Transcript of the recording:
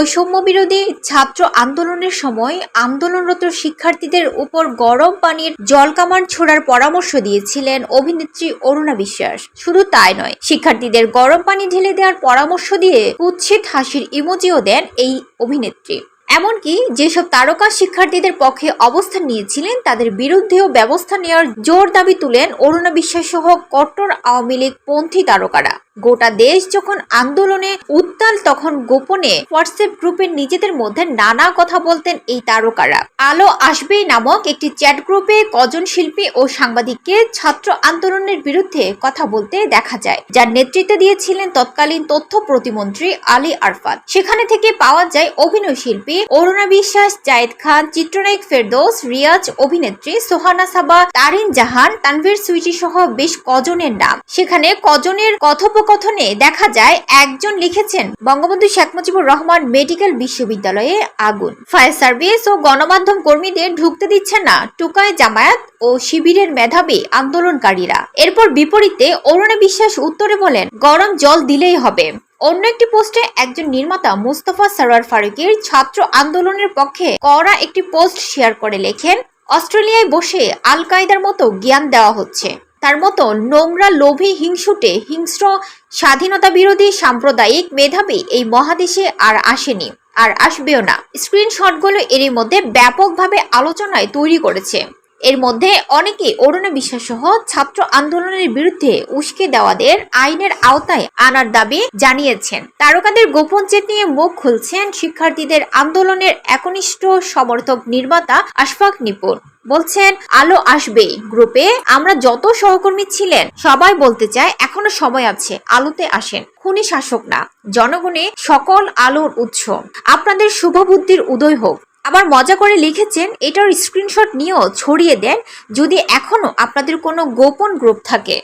বৈষম্য বিরোধী ছাত্র আন্দোলনের সময় আন্দোলনরত শিক্ষার্থীদের উপর গরম পানির জলকামান ছোড়ার পরামর্শ দিয়েছিলেন অভিনেত্রী অরুণা বিশ্বাস। শুধু তাই নয়, শিক্ষার্থীদের গরম পানি ঢেলে দেওয়ার পরামর্শ দিয়ে কুৎসিত হাসির ইমোজিও দেন এই অভিনেত্রী। এমনকি যেসব তারকা শিক্ষার্থীদের পক্ষে অবস্থান নিয়েছিলেন তাদের বিরুদ্ধেও ব্যবস্থা নেওয়ার জোর দাবি তুলেন অরুণা বিশ্বাস সহ কট্টর আওয়ামী লীগ পন্থী তারকারা। গোটা দেশ যখন আন্দোলনে উত্তাল, তখন গোপনে হোয়াটসঅ্যাপ গ্রুপে নিজেদের মধ্যে নানা কথা বলতেন এই তারকারা। আলো আসবেই নামক একটি চ্যাট গ্রুপে কজন শিল্পী ও সাংবাদিককে ছাত্র আন্দোলনের বিরুদ্ধে কথা বলতে দেখা যায়, যার নেতৃত্ব দিয়েছিলেন তৎকালীন তথ্য প্রতিমন্ত্রী আলী আরফাত। সেখানে থেকে পাওয়া যায় অভিনয় শিল্পী অরুণা বিশ্বাস, জায়েদ খান, চিত্রনায়ক ফেরদৌস, রিয়াজ, অভিনেত্রী সোহানা সাবা, তারিন জাহান, তানভীর সুইটি সহ বেশ কজনের নাম। সেখানে কজনের কথোপকথনে দেখা যায় একজন লিখেছেন, বঙ্গবন্ধু শেখ মুজিবুর রহমান মেডিকেল বিশ্ববিদ্যালয়ে আগুন, ফায়ার সার্ভিস ও গণমাধ্যম কর্মীদের ঢুকতে দিচ্ছে না টুকায় জামায়াত ও শিবিরের মেধাবী আন্দোলনকারীরা। এরপর বিপরীতে অরুণা বিশ্বাস উত্তরে বলেন, গরম জল দিলেই হবে। অন্য একটি পোস্টে একজন নির্মাতা মুস্তফা সরোয়ার ফারুকীর ছাত্র আন্দোলনের পক্ষে করা একটি পোস্ট শেয়ার করে লেখেন, অস্ট্রেলিয়ায় বসে আল কায়দার মতো জ্ঞান দেওয়া হচ্ছে। তার মতো নোংরা, লোভী, হিংসুটে, হিংস্র, স্বাধীনতা বিরোধী, সাম্প্রদায়িক মেধাবী এই মহাদেশে আর আসেনি, আর আসবেও না। স্ক্রিনশটগুলো এরই মধ্যে ব্যাপকভাবে আলোচনায় তৈরি করেছে। এর মধ্যে অনেকে অরুণা বিশ্বাস সহ ছাত্র আন্দোলনের বিরুদ্ধে উস্কে দেওয়াদের আইনের আওতায় আনার দাবি জানিয়েছেন। তারকাদের গোপন চেট নিয়ে মুখ খুলছেন শিক্ষার্থীদের আন্দোলনের একনিষ্ঠ সমর্থক নির্মাতা আশফাক নিপুণ। বলছেন, আলো আসবে গ্রুপে আমরা যত সহকর্মী ছিলেন সবাই বলতে চায় এখনো সময় আছে, আলোতে আসেন। খুনি শাসক না, জনগণে সকল আলোর উৎস, আপনাদের শুভবুদ্ধির উদয় হোক। আবার মজা করে লিখেছেন, এটার স্ক্রিনশট নিয়েও ছড়িয়ে দেন যদি এখনো আপনাদের কোনো গোপন গ্রুপ থাকে।